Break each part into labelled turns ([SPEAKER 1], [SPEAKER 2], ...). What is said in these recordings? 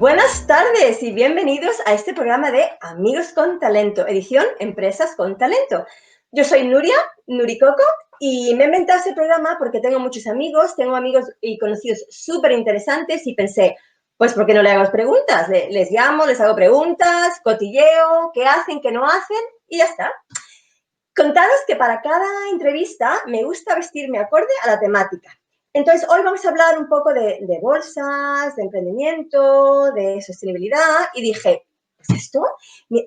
[SPEAKER 1] Buenas tardes y bienvenidos a este programa de Amigos con Talento, edición Empresas con Talento. Yo soy Nuria, Nuricoco, y me he inventado este programa porque tengo muchos amigos, tengo amigos y conocidos súper interesantes y pensé, pues ¿por qué no le hago preguntas? Les llamo, les hago preguntas, cotilleo, qué hacen, qué no hacen y ya está. Contaros que para cada entrevista me gusta vestirme acorde a la temática. Entonces, hoy vamos a hablar un poco de bolsas, de emprendimiento, de sostenibilidad y dije, pues esto,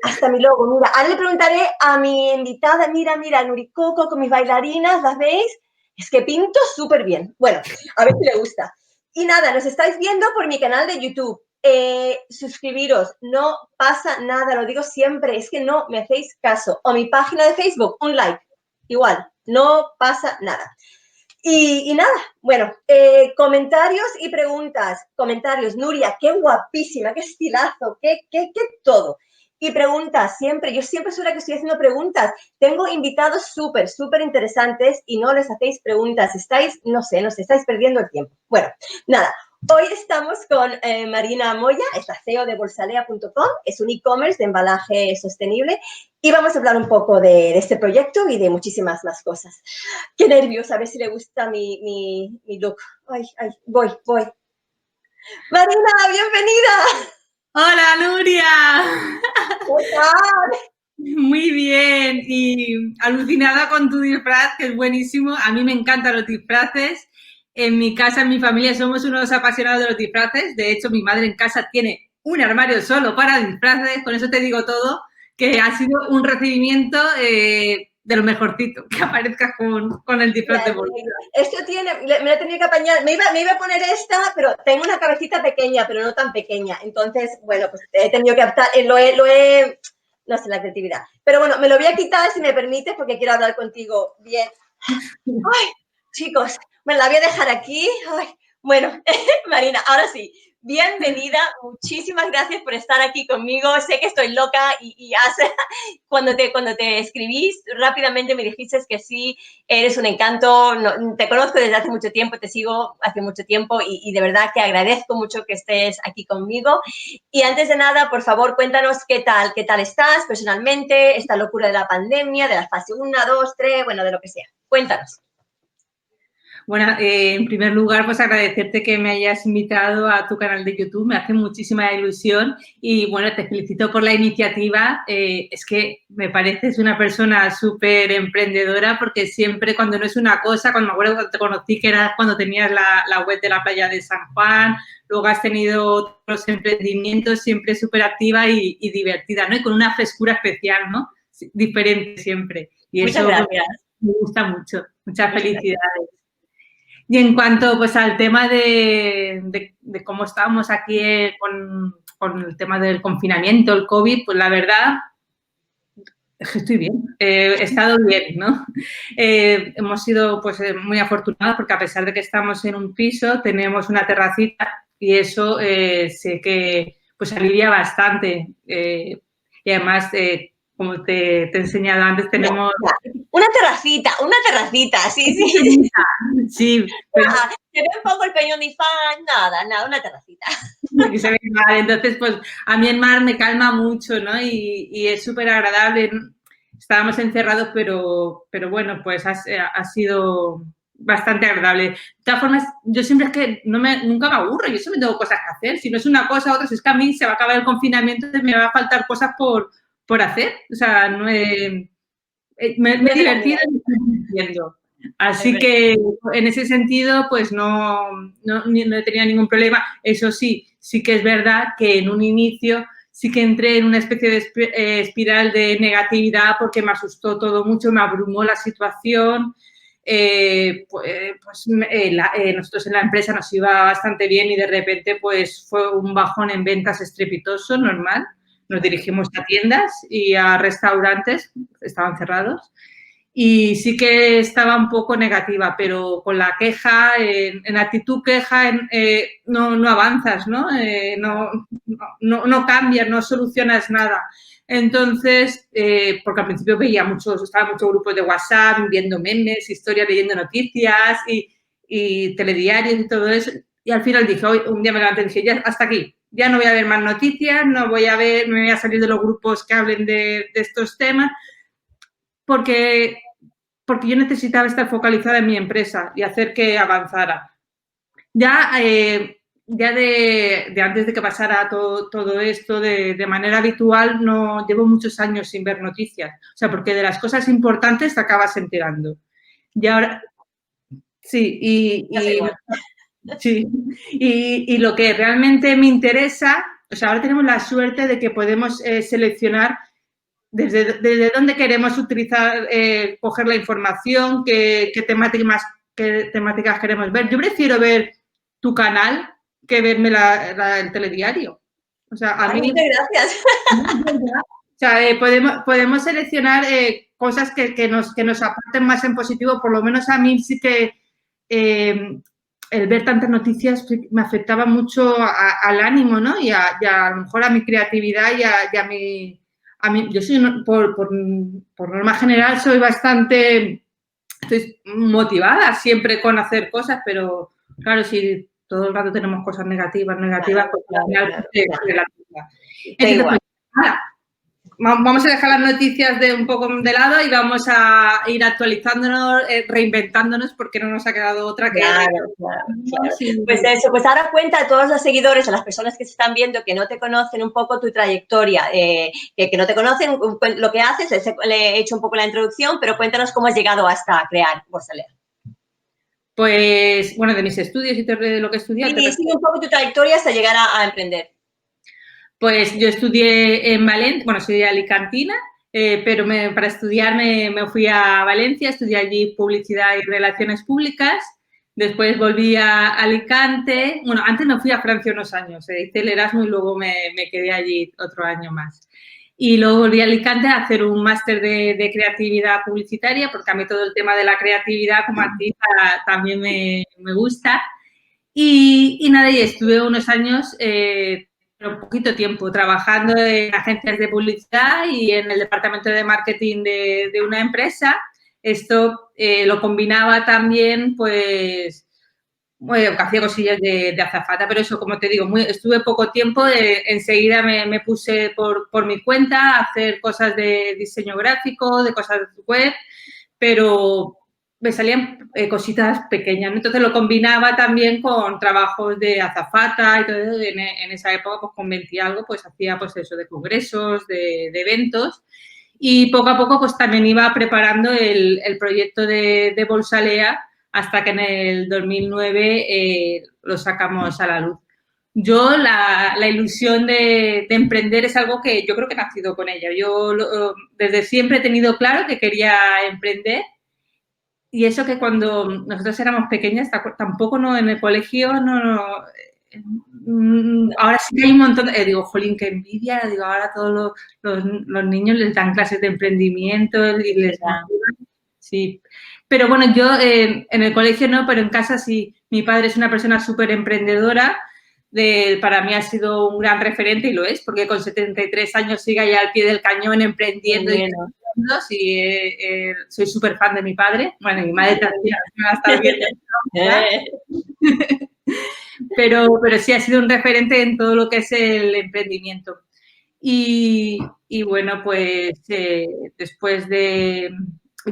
[SPEAKER 1] hasta mi logo, mira, ahora le preguntaré a mi invitada, mira, Nuricoco con mis bailarinas, ¿las veis? Es que pinto súper bien. Bueno, a ver si le gusta. Y nada, nos estáis viendo por mi canal de YouTube. Suscribiros, no pasa nada, lo digo siempre, es que no me hacéis caso. O mi página de Facebook, un like, igual, no pasa nada. Y nada, bueno, comentarios y preguntas. Comentarios, Nuria, qué guapísima, qué estilazo, qué todo. Y preguntas, siempre, yo siempre soy la que estoy haciendo preguntas. Tengo invitados súper interesantes y no les hacéis preguntas. Estáis, no sé, estáis perdiendo el tiempo. Bueno, nada. Hoy estamos con Marina Moya, es la CEO de bolsalea.com, es un e-commerce de embalaje sostenible y vamos a hablar un poco de este proyecto y de muchísimas más cosas. Qué nervios, a ver si le gusta mi look. Ay, voy. Marina, bienvenida.
[SPEAKER 2] Hola, Nuria.
[SPEAKER 1] ¿Qué tal?
[SPEAKER 2] Muy bien y alucinada con tu disfraz, que es buenísimo. A mí me encantan los disfraces. En mi casa, en mi familia, somos unos apasionados de los disfraces. De hecho, mi madre en casa tiene un armario solo para disfraces. Con eso te digo todo, que ha sido un recibimiento de lo mejorcito, que aparezcas con el disfraz de bolsa.
[SPEAKER 1] Esto tiene, me lo he tenido que apañar, me iba a poner esta, pero tengo una cabecita pequeña, pero no tan pequeña. Entonces, bueno, pues he tenido que adaptar, no sé, la creatividad. Pero bueno, me lo voy a quitar si me permites porque quiero hablar contigo bien. Ay, chicos, me la voy a dejar aquí. Ay, bueno, Marina, ahora sí, bienvenida. Muchísimas gracias por estar aquí conmigo. Sé que estoy loca y cuando te escribís, rápidamente me dijiste que sí, eres un encanto. No, te conozco desde hace mucho tiempo, te sigo hace mucho tiempo y de verdad que agradezco mucho que estés aquí conmigo. Y antes de nada, por favor, cuéntanos qué tal estás personalmente, esta locura de la pandemia, de la fase 1, 2, 3, bueno, de lo que sea. Cuéntanos.
[SPEAKER 2] Bueno, en primer lugar, pues agradecerte que me hayas invitado a tu canal de YouTube, me hace muchísima ilusión y bueno, te felicito por la iniciativa. Es que me pareces una persona súper emprendedora porque siempre cuando no es una cosa, cuando me acuerdo cuando te conocí que era cuando tenías la web de la playa de San Juan, luego has tenido otros emprendimientos, siempre súper activa y divertida, ¿no? Y con una frescura especial, ¿no? Diferente siempre. Y
[SPEAKER 1] Muchas
[SPEAKER 2] eso
[SPEAKER 1] gracias.
[SPEAKER 2] me gusta mucho. Muchas
[SPEAKER 1] Muchas gracias.
[SPEAKER 2] felicidades. Y en cuanto pues al tema de cómo estábamos aquí con el tema del confinamiento, el COVID, pues la verdad es que estoy bien, he estado bien, ¿no? Hemos sido pues muy afortunados porque a pesar de que estamos en un piso, tenemos una terracita y eso sé que pues alivia bastante. Y además, como te he enseñado antes, tenemos...
[SPEAKER 1] Una terracita, sí, sí.
[SPEAKER 2] Sí, pero
[SPEAKER 1] Se ve un poco el peñón de fan, nada, una terracita.
[SPEAKER 2] y se ve mal. Entonces, pues a mí el mar me calma mucho, ¿no? Y es súper agradable. Estábamos encerrados, pero bueno, pues ha sido bastante agradable. De todas formas, yo siempre es que nunca me aburro, yo siempre tengo cosas que hacer. Si no es una cosa, otra, si es que a mí se va a acabar el confinamiento, me va a faltar cosas por hacer. O sea, no me he divertido y estoy viviendo. Así que en ese sentido, pues no he tenido ningún problema. Eso sí, sí que es verdad que en un inicio sí que entré en una especie de espiral de negatividad porque me asustó todo mucho, me abrumó la situación. Nosotros en la empresa nos iba bastante bien y de repente pues fue un bajón en ventas estrepitoso, normal. Nos dirigimos a tiendas y a restaurantes, estaban cerrados. Y sí que estaba un poco negativa, pero con la queja, en actitud queja, no avanzas, ¿no? No cambias, no solucionas nada. Entonces, porque al principio estaba muchos grupos de WhatsApp, viendo memes, historias, leyendo noticias y telediarios y todo eso. Y al final dije, hoy un día me levanté y dije, ya, hasta aquí. ya no voy a ver más noticias, no voy a ver, me voy a salir de los grupos que hablen de estos temas, porque yo necesitaba estar focalizada en mi empresa y hacer que avanzara. Ya de antes de que pasara todo esto, de manera habitual, no llevo muchos años sin ver noticias. O sea, porque de las cosas importantes te acabas enterando. Y ahora, sí, sí, y lo que realmente me interesa, o sea, ahora tenemos la suerte de que podemos seleccionar desde dónde queremos utilizar, coger la información, qué temáticas queremos ver. Yo prefiero ver tu canal que verme el telediario. O sea, a mí...
[SPEAKER 1] Muchas gracias.
[SPEAKER 2] O sea, podemos seleccionar cosas que nos aporten más en positivo. Por lo menos a mí sí que el ver tantas noticias me afectaba mucho al ánimo, ¿no? Y a lo mejor a mi creatividad y a mi... yo soy, por norma general, soy bastante... Estoy motivada siempre con hacer cosas, pero claro, si todo el rato tenemos cosas negativas,
[SPEAKER 1] Claro,
[SPEAKER 2] pues al final
[SPEAKER 1] Entonces,
[SPEAKER 2] pues, vamos a dejar las noticias un poco de lado y vamos a ir actualizándonos, reinventándonos, porque no nos ha quedado otra que...
[SPEAKER 1] Claro. Pues eso, pues ahora cuenta a todos los seguidores, a las personas que se están viendo, que no te conocen, un poco tu trayectoria, que no te conocen, lo que haces, le he hecho un poco la introducción, pero cuéntanos cómo has llegado hasta crear Borsalea.
[SPEAKER 2] Pues, bueno, de mis estudios y de lo que he estudiado.
[SPEAKER 1] Y sigue un poco tu trayectoria hasta llegar a emprender.
[SPEAKER 2] Pues yo estudié en Valencia, bueno, soy alicantina, pero para estudiar me fui a Valencia, estudié allí Publicidad y Relaciones Públicas, después volví a Alicante, bueno, antes me fui a Francia unos años, hice el Erasmus y luego me quedé allí otro año más. Y luego volví a Alicante a hacer un máster de creatividad publicitaria, porque a mí todo el tema de la creatividad como artista también me gusta. Y nada, y estuve unos años, pero poquito tiempo, trabajando en agencias de publicidad y en el departamento de marketing de una empresa. Esto lo combinaba también, pues, bueno, que hacía cosillas de azafata, pero eso, como te digo, estuve poco tiempo, enseguida me puse por mi cuenta a hacer cosas de diseño gráfico, de cosas web, pero me salían cositas pequeñas, ¿no? Entonces lo combinaba también con trabajos de azafata y todo eso. En esa época, pues con 20 y algo, pues hacía pues eso de congresos, de eventos, y poco a poco pues también iba preparando el proyecto de Borsalea hasta que en el 2009 lo sacamos a la luz. Yo la ilusión de emprender es algo que yo creo que he nacido con ella. Yo desde siempre he tenido claro que quería emprender. Y eso que cuando nosotros éramos pequeñas, tampoco no en el colegio, ahora sí que hay un montón, digo, jolín, qué envidia, digo, ahora todos los niños les dan clases de emprendimiento y les dan, sí. Pero bueno, yo en el colegio no, pero en casa sí. Mi padre es una persona súper emprendedora, para mí ha sido un gran referente y lo es, porque con 73 años sigue ahí al pie del cañón emprendiendo y soy súper fan de mi padre. Bueno, mi madre también me va a estar viendo. Pero sí ha sido un referente en todo lo que es el emprendimiento. Y bueno, pues después de,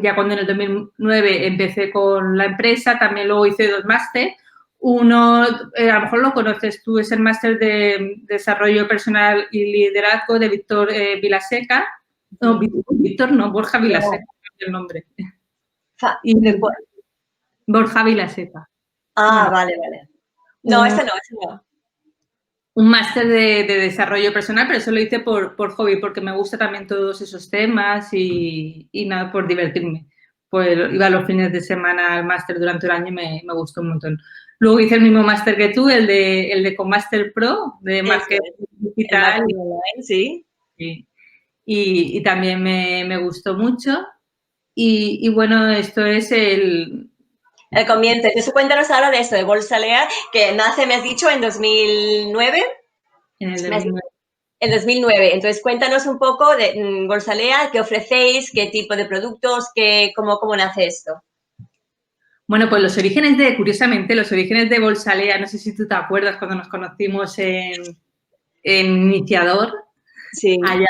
[SPEAKER 2] ya cuando en el 2009 empecé con la empresa, también luego hice 2 máster. Uno, a lo mejor lo conoces tú, es el máster de Desarrollo Personal y Liderazgo de Víctor Vilaseca. No, Víctor no, Borja Vilaseca, el nombre. Borja Vilaseca.
[SPEAKER 1] Ah, vale. No, ese no.
[SPEAKER 2] Un máster de desarrollo personal, pero eso lo hice por hobby, porque me gusta también todos esos temas y nada, por divertirme. Pues iba los fines de semana al máster durante el año y me gustó un montón. Luego hice el mismo máster que tú, el de Comaster Pro, de marketing digital.
[SPEAKER 1] Sí.
[SPEAKER 2] Y también me gustó mucho. Y bueno, esto es el
[SPEAKER 1] comienzo. Entonces, cuéntanos ahora de esto, de Borsalea, que nace, me has dicho, en 2009.
[SPEAKER 2] En el 2009.
[SPEAKER 1] En 2009. Entonces, cuéntanos un poco de Borsalea, qué ofrecéis, qué tipo de productos, cómo nace esto.
[SPEAKER 2] Bueno, pues curiosamente, los orígenes de Borsalea, no sé si tú te acuerdas cuando nos conocimos en iniciador.
[SPEAKER 1] Sí.
[SPEAKER 2] Allá.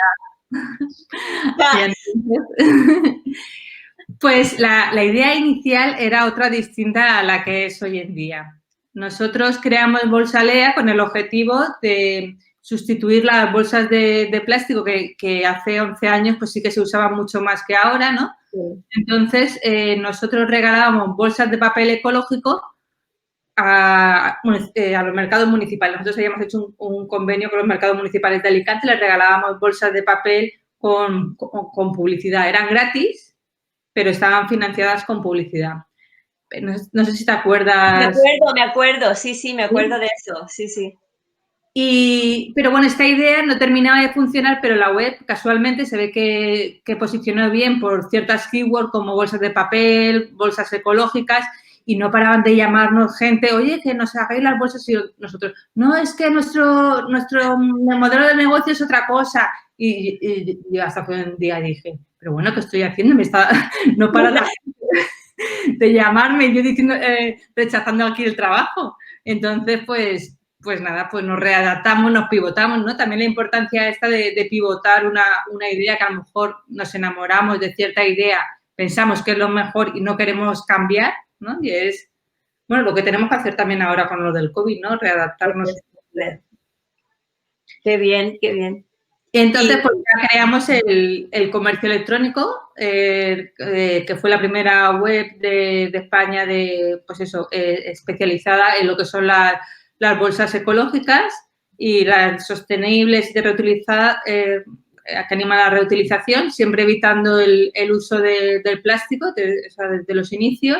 [SPEAKER 2] Pues la idea inicial era otra distinta a la que es hoy en día. Nosotros creamos Bolsalea con el objetivo de sustituir las bolsas de plástico que hace 11 años pues sí que se usaban mucho más que ahora, ¿no? Sí. Entonces, nosotros regalábamos bolsas de papel ecológico a los mercados municipales. Nosotros habíamos hecho un convenio con los mercados municipales de Alicante, les regalábamos bolsas de papel con publicidad. Eran gratis, pero estaban financiadas con publicidad. No sé si te acuerdas.
[SPEAKER 1] Me acuerdo, sí, me acuerdo de eso, sí.
[SPEAKER 2] Pero bueno, esta idea no terminaba de funcionar, pero la web casualmente se ve que posicionó bien por ciertas keywords como bolsas de papel, bolsas ecológicas, y no paraban de llamarnos gente, oye, que nos hagáis las bolsas, y nosotros, no, es que nuestro modelo de negocio es otra cosa. Y hasta fue un día dije, pero bueno, ¿qué estoy haciendo? No para la gente de llamarme, yo diciendo, rechazando aquí el trabajo. Entonces, pues nada, pues nos readaptamos, nos pivotamos, ¿no? También la importancia esta de pivotar una idea que a lo mejor nos enamoramos de cierta idea, pensamos que es lo mejor y no queremos cambiar, ¿no? Y es, bueno, lo que tenemos que hacer también ahora con lo del COVID, ¿no? Readaptarnos.
[SPEAKER 1] Qué bien, qué bien.
[SPEAKER 2] Entonces, pues ya creamos el comercio electrónico, que fue la primera web de España pues eso, especializada en lo que son las bolsas ecológicas y las sostenibles de reutilizar, que animan a la reutilización, siempre evitando el uso del plástico desde los inicios.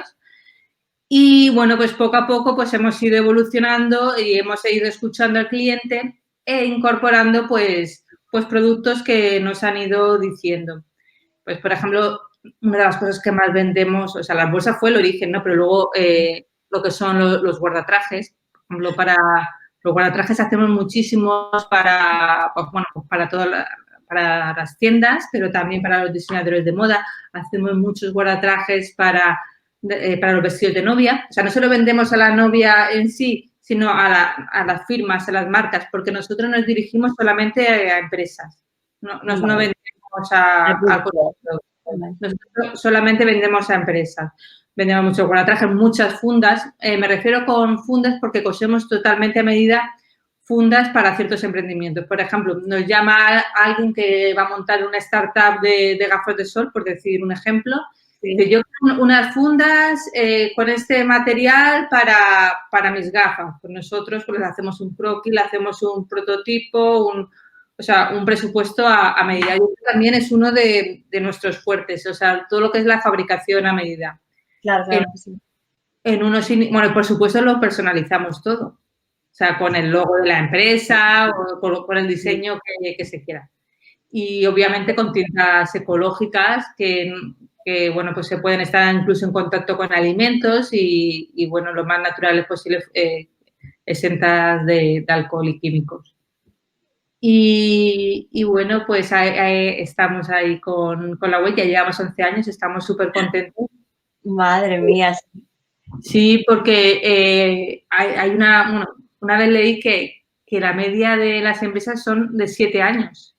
[SPEAKER 2] Y bueno, pues poco a poco pues hemos ido evolucionando y hemos ido escuchando al cliente e incorporando pues productos que nos han ido diciendo. Pues, por ejemplo, una de las cosas que más vendemos, o sea, las bolsas fue el origen, ¿no? Pero luego lo que son los guardatrajes, por ejemplo, para los guardatrajes hacemos muchísimos para las tiendas, pero también para los diseñadores de moda. Hacemos muchos guardatrajes para los vestidos de novia. O sea, no solo vendemos a la novia en sí, sino a las firmas, a las marcas, porque nosotros nos dirigimos solamente a empresas. No vendemos al consumidor. Nosotros solamente vendemos a empresas. Vendemos muchos guardatrajes, muchas fundas. Me refiero con fundas porque cosemos totalmente a medida fundas para ciertos emprendimientos. Por ejemplo, nos llama alguien que va a montar una startup de gafas de sol, por decir un ejemplo. Sí. Yo quiero unas fundas con este material para mis gafas. Pues nosotros pues, les hacemos un croquis, le hacemos un prototipo, un presupuesto a medida. Y también es uno de nuestros fuertes, o sea, todo lo que es la fabricación a medida.
[SPEAKER 1] Claro. Sí.
[SPEAKER 2] Bueno, por supuesto lo personalizamos todo. O sea, con el logo de la empresa o con el diseño que se quiera. Y obviamente con tintas ecológicas que bueno, pues se pueden estar incluso en contacto con alimentos y bueno, lo más naturales posibles, exentas de alcohol y químicos. Y bueno, pues estamos ahí con la web, ya llevamos 11 años, estamos súper contentos.
[SPEAKER 1] Madre mía.
[SPEAKER 2] Sí, porque hay una vez leí que la media de las empresas son de 7 años.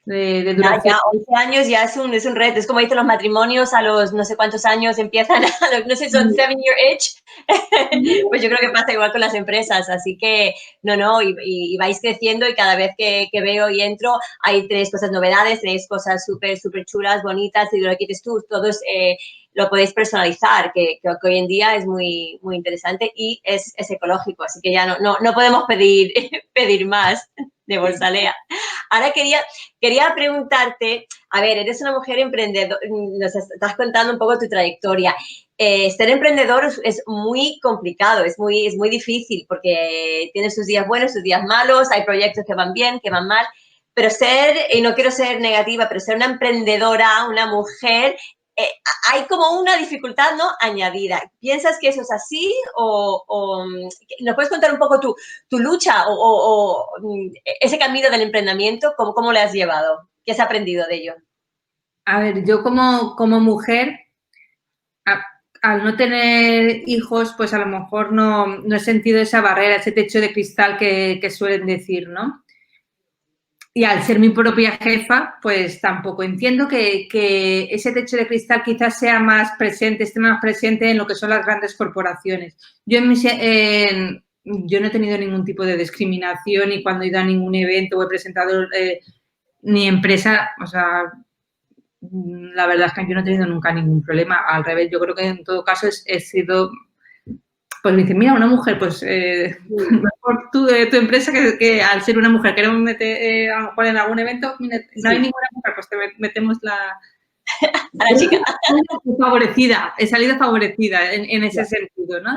[SPEAKER 2] De duración.
[SPEAKER 1] Ya 11 años ya es un reto. Es como dicen los matrimonios, a los no sé cuántos años empiezan, no sé, son 7-year itch. Pues yo creo que pasa igual con las empresas. Así que, y vais creciendo y cada vez que veo y entro, tenéis cosas novedades, tenéis cosas súper chulas, bonitas, y lo que dices tú, todos lo podéis personalizar, que hoy en día es muy, muy interesante y es ecológico. Así que ya no podemos pedir más de Bolsalea. Ahora quería preguntarte, a ver, eres una mujer emprendedora, nos estás contando un poco tu trayectoria. Ser emprendedor es muy complicado, es muy difícil porque tiene sus días buenos, sus días malos, hay proyectos que van bien, que van mal, pero y no quiero ser negativa, pero ser una emprendedora, una mujer, hay como una dificultad, ¿no?, añadida. ¿Piensas que eso es así o nos puedes contar un poco tu lucha o ese camino del emprendimiento, cómo lo has llevado? ¿Qué has aprendido de ello?
[SPEAKER 2] A ver, yo como mujer, al no tener hijos, pues a lo mejor no he sentido esa barrera, ese techo de cristal que suelen decir, ¿no? Y al ser mi propia jefa, pues tampoco entiendo que ese techo de cristal quizás sea más presente, esté más presente en lo que son las grandes corporaciones. Yo, yo no he tenido ningún tipo de discriminación y cuando he ido a ningún evento o he presentado ni empresa, o sea, la verdad es que yo no he tenido nunca ningún problema. Al revés, yo creo que en todo caso he sido... Pues me dicen, mira, una mujer, pues mejor tú de tu empresa que al ser una mujer queremos meter a lo mejor en algún evento, mira, no hay ninguna mujer, pues te metemos la...
[SPEAKER 1] A la chica.
[SPEAKER 2] He salido favorecida en ese sentido, ¿no?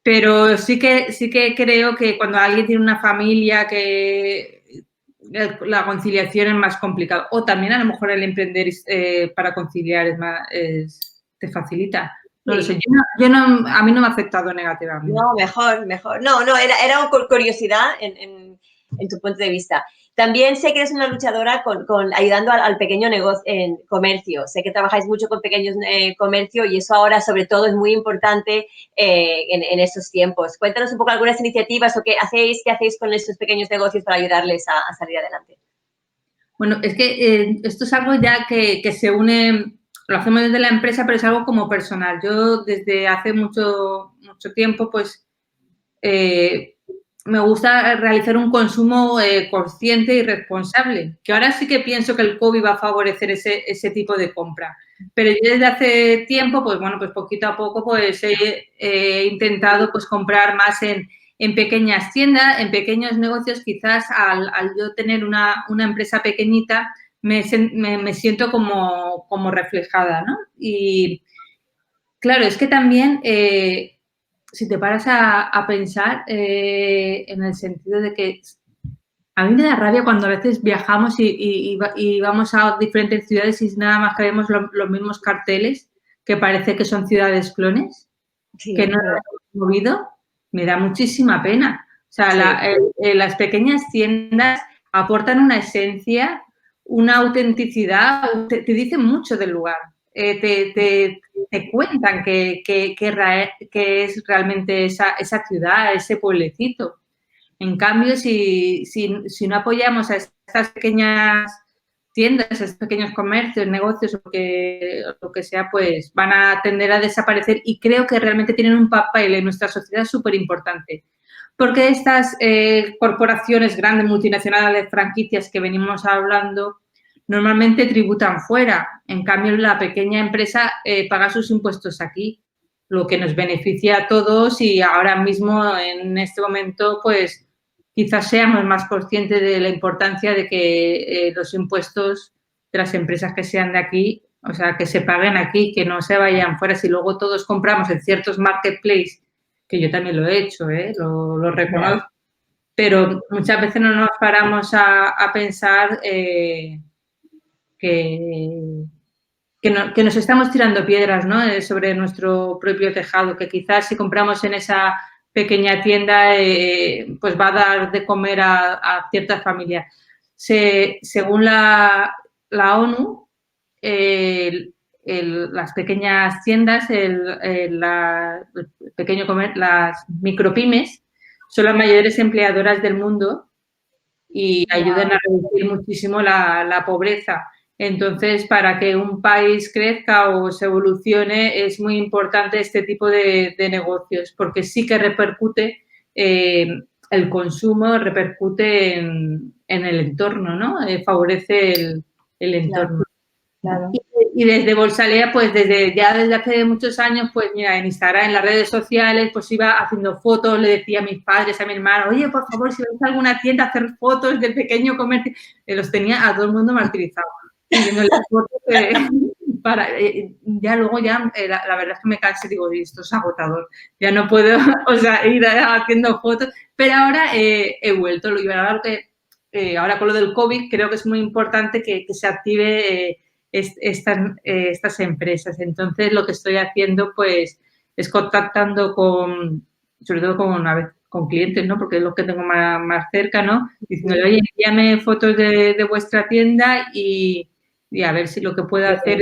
[SPEAKER 2] Pero sí que creo que cuando alguien tiene una familia que la conciliación es más complicado. O también a lo mejor el emprender para conciliar te facilita. No lo sé, a mí no me ha afectado negativamente.
[SPEAKER 1] No, mejor. No, era curiosidad en tu punto de vista. También sé que eres una luchadora ayudando al pequeño negocio, en comercio. Sé que trabajáis mucho con pequeños comercio y eso ahora sobre todo es muy importante en estos tiempos. Cuéntanos un poco algunas iniciativas o qué hacéis con estos pequeños negocios para ayudarles a salir adelante.
[SPEAKER 2] Bueno, es que esto es algo ya que se une, lo hacemos desde la empresa, pero es algo como personal. Yo desde hace mucho tiempo, pues, me gusta realizar un consumo consciente y responsable, que ahora sí que pienso que el COVID va a favorecer ese tipo de compra. Pero yo desde hace tiempo, pues bueno, pues poquito a poco, pues he intentado pues comprar más en pequeñas tiendas, en pequeños negocios. Quizás al yo tener una empresa pequeñita me siento como reflejada, ¿no? Y claro, es que también si te paras a pensar en el sentido de que a mí me da rabia cuando a veces viajamos y vamos a diferentes ciudades y nada más que vemos los mismos carteles que parece que son ciudades clones, que no lo hemos movido, me da muchísima pena. O sea, las pequeñas tiendas aportan una esencia, una autenticidad, te dicen mucho del lugar. Te cuentan que es realmente esa ciudad, ese pueblecito. En cambio, si no apoyamos a estas pequeñas tiendas, a estos pequeños comercios, negocios o lo que sea, pues van a tender a desaparecer y creo que realmente tienen un papel en nuestra sociedad súper importante. Porque estas corporaciones grandes, multinacionales, franquicias que venimos hablando, normalmente tributan fuera. En cambio, la pequeña empresa paga sus impuestos aquí, lo que nos beneficia a todos y ahora mismo, en este momento, pues quizás seamos más conscientes de la importancia de que los impuestos de las empresas que sean de aquí, o sea, que se paguen aquí, que no se vayan fuera. Si luego todos compramos en ciertos marketplaces, que yo también lo he hecho, lo reconozco, pero muchas veces no nos paramos a pensar que nos estamos tirando piedras, ¿no? Sobre nuestro propio tejado, que quizás si compramos en esa pequeña tienda, pues va a dar de comer a ciertas familias. Según la ONU, las pequeñas tiendas, las micropymes son las mayores empleadoras del mundo y ayudan a reducir muchísimo la pobreza. Entonces, para que un país crezca o se evolucione, es muy importante este tipo de negocios, porque sí que repercute, el consumo repercute en el entorno, ¿no? Favorece el entorno.
[SPEAKER 1] Claro.
[SPEAKER 2] Y desde Bolsalea, pues desde hace muchos años, pues mira, en Instagram, en las redes sociales, pues iba haciendo fotos, le decía a mis padres, a mi hermano, oye, por favor, si vais a alguna tienda a hacer fotos del pequeño comercio, los tenía a todo el mundo martirizado. Pidiéndole fotos ya luego la verdad es que me cansé, digo, esto es agotador, ya no puedo, o sea, ir haciendo fotos, pero ahora he vuelto, ahora con lo del COVID creo que es muy importante que se active estas empresas. Entonces, lo que estoy haciendo, pues, es contactando sobre todo con clientes, ¿no? Porque es lo que tengo más cerca, ¿no? Diciendo, oye, envíame fotos de vuestra tienda y a ver si lo que puedo hacer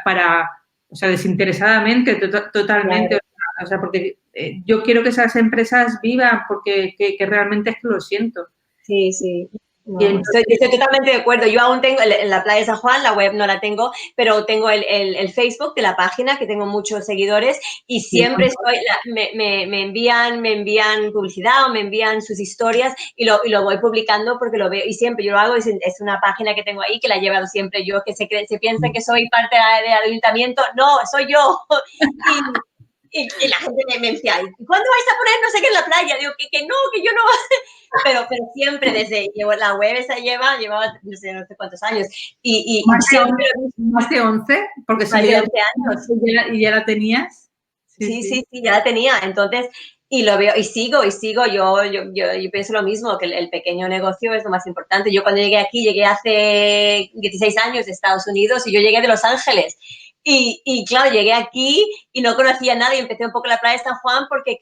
[SPEAKER 2] para o sea, desinteresadamente, totalmente, claro. O sea, porque yo quiero que esas empresas vivan porque que realmente es que lo siento.
[SPEAKER 1] Sí, sí.
[SPEAKER 2] Y
[SPEAKER 1] No,
[SPEAKER 2] entonces,
[SPEAKER 1] estoy totalmente de acuerdo. Yo aún tengo en la playa de San Juan, la web no la tengo, pero tengo el Facebook de la página, que tengo muchos seguidores, y siempre estoy, me envían publicidad o me envían sus historias y lo voy publicando porque lo veo, y siempre yo lo hago, es una página que tengo ahí que la he llevado siempre yo, que se piensa que soy parte del ayuntamiento. No, soy yo. Y la gente me decía, ¿cuándo vais a poner no sé qué en la playa? Digo, que no, que yo no. Pero siempre desde la web esa llevaba no sé cuántos años. Y siempre
[SPEAKER 2] más de 11, porque si
[SPEAKER 1] más de
[SPEAKER 2] yo
[SPEAKER 1] 11 años.
[SPEAKER 2] y ya la tenías. Sí,
[SPEAKER 1] Sí,
[SPEAKER 2] sí.
[SPEAKER 1] sí, sí, ya la tenía. Entonces, y lo veo, y sigo. Yo pienso lo mismo, que el pequeño negocio es lo más importante. Yo cuando llegué aquí, llegué hace 16 años de Estados Unidos y yo llegué de Los Ángeles. Y claro, llegué aquí y no conocía nada y empecé un poco la playa de San Juan porque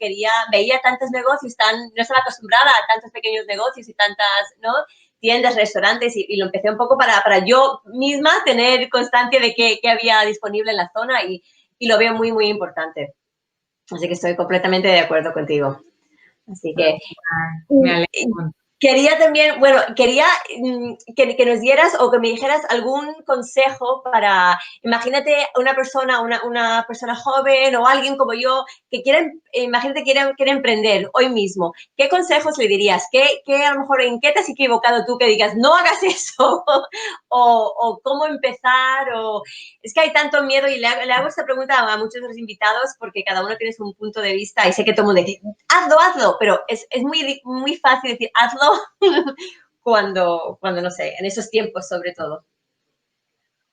[SPEAKER 1] veía tantos negocios, no estaba acostumbrada a tantos pequeños negocios y tantas, ¿no? Tiendas, restaurantes, y lo empecé un poco para yo misma tener constancia de qué había disponible en la zona, y lo veo muy, muy importante. Así que estoy completamente de acuerdo contigo. Así que
[SPEAKER 2] Me alegro.
[SPEAKER 1] quería también, bueno, quería que nos dieras o que me dijeras algún consejo para, imagínate una persona joven o alguien como yo que imagínate quiere emprender hoy mismo. ¿Qué consejos le dirías? ¿Qué a lo mejor en qué te has equivocado tú que digas, no hagas eso? o cómo empezar, es que hay tanto miedo, y le hago esta pregunta a muchos de los invitados porque cada uno tiene su punto de vista y sé que todo el mundo dice, hazlo, pero es muy, muy fácil decir hazlo cuando no sé, en esos tiempos sobre todo.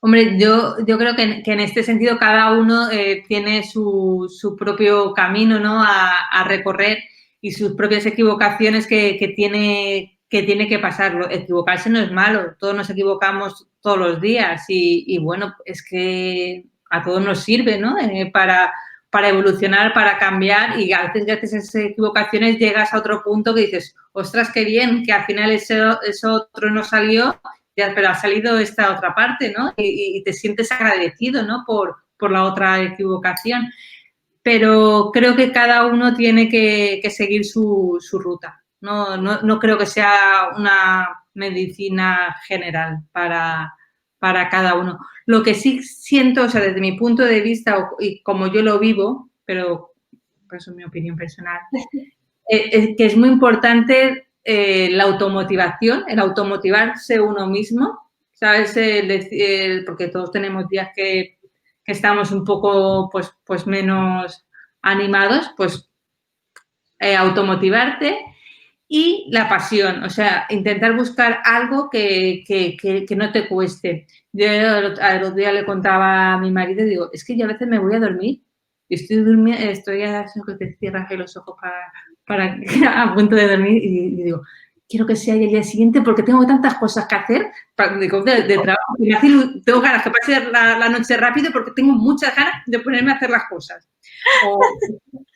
[SPEAKER 2] Hombre, yo creo que en este sentido cada uno tiene su propio camino, ¿no? a recorrer, y sus propias equivocaciones que tiene que pasarlo. Equivocarse no es malo, todos nos equivocamos todos los días y bueno, es que a todos nos sirve, ¿no? Para evolucionar, para cambiar, y a veces gracias a esas equivocaciones llegas a otro punto que dices, ostras, qué bien, que al final eso otro no salió, pero ha salido esta otra parte, ¿no? Y te sientes agradecido, ¿no? Por la otra equivocación. Pero creo que cada uno tiene que seguir su ruta. No creo que sea una medicina general para cada uno. Lo que sí siento, o sea, desde mi punto de vista y como yo lo vivo, pero eso es mi opinión personal, que es muy importante la automotivación, el automotivarse uno mismo, ¿sabes? Porque todos tenemos días que estamos un poco pues menos animados, pues automotivarte, y la pasión, o sea, intentar buscar algo que no te cueste. Yo el otro día le contaba a mi marido, digo, es que yo a veces me voy a dormir y estoy durmiendo, estoy haciendo que te cierras los ojos para a punto de dormir, y digo, quiero que sea el día siguiente porque tengo tantas cosas que hacer de trabajo, y tengo ganas que pase la noche rápido porque tengo muchas ganas de ponerme a hacer las cosas. O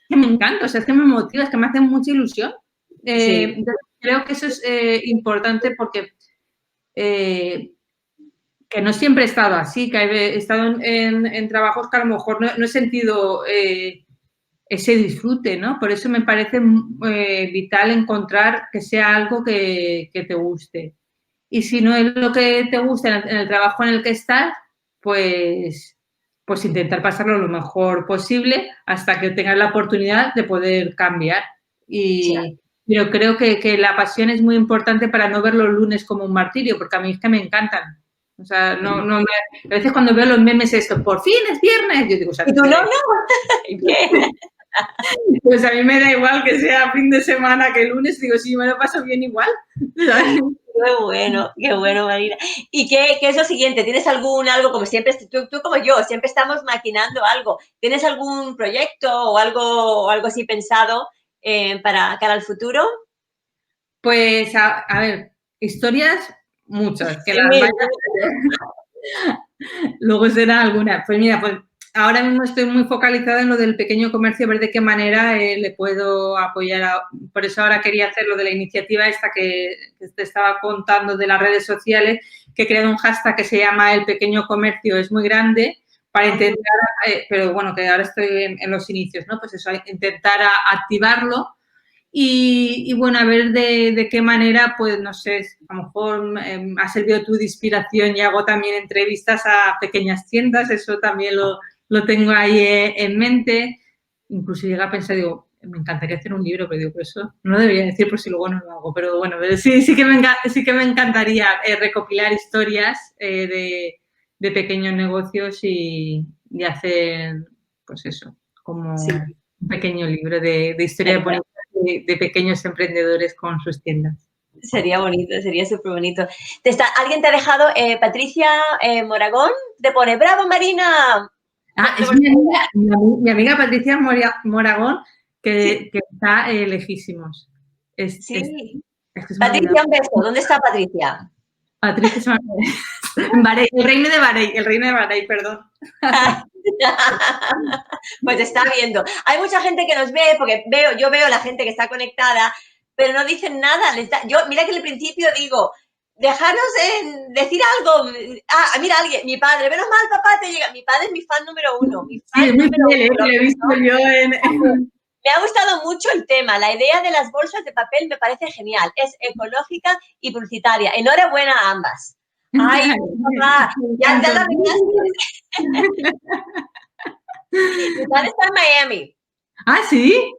[SPEAKER 2] que me encanta, o sea, es que me motiva, es que me hace mucha ilusión.
[SPEAKER 1] Sí.
[SPEAKER 2] Creo que eso es importante porque que no siempre he estado así, que he estado en trabajos que a lo mejor no he sentido ese disfrute, ¿no? Por eso me parece vital encontrar que sea algo que te guste. Y si no es lo que te gusta en el trabajo en el que estás, pues intentar pasarlo lo mejor posible hasta que tengas la oportunidad de poder cambiar. Pero creo que la pasión es muy importante para no ver los lunes como un martirio, porque a mí es que me encantan. O sea, a veces cuando veo los memes esto, por fin es viernes, yo digo, o sea,
[SPEAKER 1] ¿Y tú no? ¿Y qué?
[SPEAKER 2] Pues a mí me da igual que sea fin de semana que lunes, digo, sí, me lo paso bien igual.
[SPEAKER 1] Qué bueno, Marina. ¿Y qué es lo siguiente? ¿Tienes algo como siempre, tú como yo, siempre estamos maquinando algo? ¿Tienes algún proyecto o algo así pensado para cara al futuro?
[SPEAKER 2] Pues, a ver, historias muchas, que las
[SPEAKER 1] Mil.
[SPEAKER 2] vaya, luego será alguna. Pues mira, pues ahora mismo estoy muy focalizada en lo del pequeño comercio, a ver de qué manera le puedo apoyar. Por eso ahora quería hacer lo de la iniciativa esta que te estaba contando de las redes sociales, que he creado un hashtag que se llama El pequeño comercio es muy grande, para intentar, pero bueno, que ahora estoy en los inicios, ¿no? Pues eso, intentar activarlo Y bueno, a ver de qué manera, pues no sé, a lo mejor ha servido tú de inspiración y hago también entrevistas a pequeñas tiendas, eso también lo tengo ahí en mente. Incluso llega a pensar, digo, me encantaría hacer un libro, pero digo, pues eso no lo debería decir por si luego no lo hago, pero bueno, sí que me encantaría recopilar historias de pequeños negocios y hacer, pues eso, como
[SPEAKER 1] Sí.
[SPEAKER 2] un pequeño libro de historia de pequeños emprendedores con sus tiendas.
[SPEAKER 1] Sería bonito, sería súper bonito. ¿Alguien te ha dejado, Patricia Moragón? Te pone, ¡bravo, Marina!
[SPEAKER 2] Es mi amiga Patricia Moragón, que está lejísimos.
[SPEAKER 1] Sí.
[SPEAKER 2] Es que se me ha olvidado.
[SPEAKER 1] Patricia, un beso. ¿Dónde está Patricia?
[SPEAKER 2] Patricia se me ha olvidado. Bahrein, el reino de Bahrein, perdón.
[SPEAKER 1] Pues está viendo. Hay mucha gente que nos ve, porque yo veo la gente que está conectada, pero no dicen nada. Mira que al principio digo, dejaros decir algo. Mira, alguien, mi padre, menos mal, papá, te llega. Mi padre es mi fan número 1. Mi fan
[SPEAKER 2] Sí, es muy
[SPEAKER 1] número
[SPEAKER 2] fiel,
[SPEAKER 1] uno,
[SPEAKER 2] lo he visto yo
[SPEAKER 1] Me ha gustado mucho el tema. La idea de las bolsas de papel me parece genial. Es ecológica y publicitaria. Enhorabuena a ambas. Ay, papá, ya la arreglaste. Mi padre está en Miami.
[SPEAKER 2] Ah, ¿sí?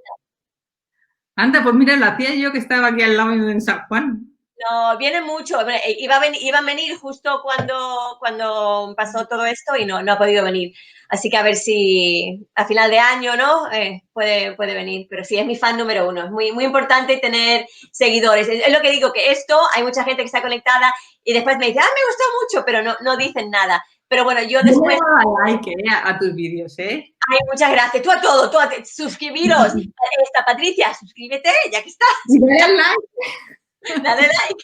[SPEAKER 2] Anda, pues mira, lo hacía yo que estaba aquí al lado en San Juan.
[SPEAKER 1] No, viene mucho. Iba a venir justo cuando pasó todo esto y no ha podido venir. Así que a ver si a final de año, ¿no? Puede venir. Pero sí, es mi fan número 1. Es muy, muy importante tener seguidores. Es lo que digo, que esto, hay mucha gente que está conectada y después me dice, me gustó mucho, pero no dicen nada. Pero bueno, yo después...
[SPEAKER 2] Yo le daba like a tus vídeos, ¿eh?
[SPEAKER 1] Ay, muchas gracias. Tú a todo, suscribiros. Patricia, suscríbete, ya que estás.
[SPEAKER 2] Y dale al like.
[SPEAKER 1] Dale like.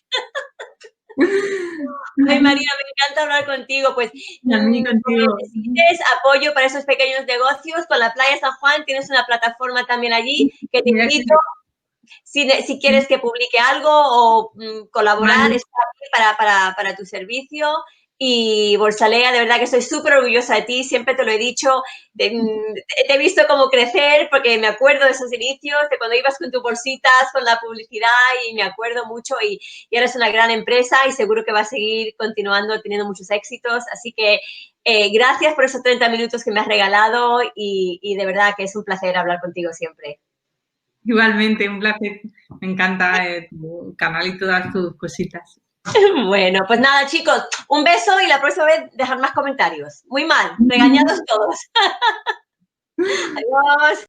[SPEAKER 1] Ay, Marina, me encanta hablar contigo. Pues, necesites apoyo para esos pequeños negocios, con la Playa San Juan tienes una plataforma también allí que te invito. Si quieres que publique algo o colaborar, está aquí para tu servicio. Y Borsalea, de verdad que estoy súper orgullosa de ti, siempre te lo he dicho, te he visto como crecer, porque me acuerdo de esos inicios, de cuando ibas con tus bolsitas, con la publicidad, y me acuerdo mucho, y eres una gran empresa y seguro que va a seguir continuando teniendo muchos éxitos, así que gracias por esos 30 minutos que me has regalado y de verdad que es un placer hablar contigo siempre.
[SPEAKER 2] Igualmente, un placer. Me encanta tu canal y todas tus cositas.
[SPEAKER 1] Bueno, pues nada, chicos, un beso y la próxima vez dejar más comentarios. Muy mal, regañados todos. Adiós.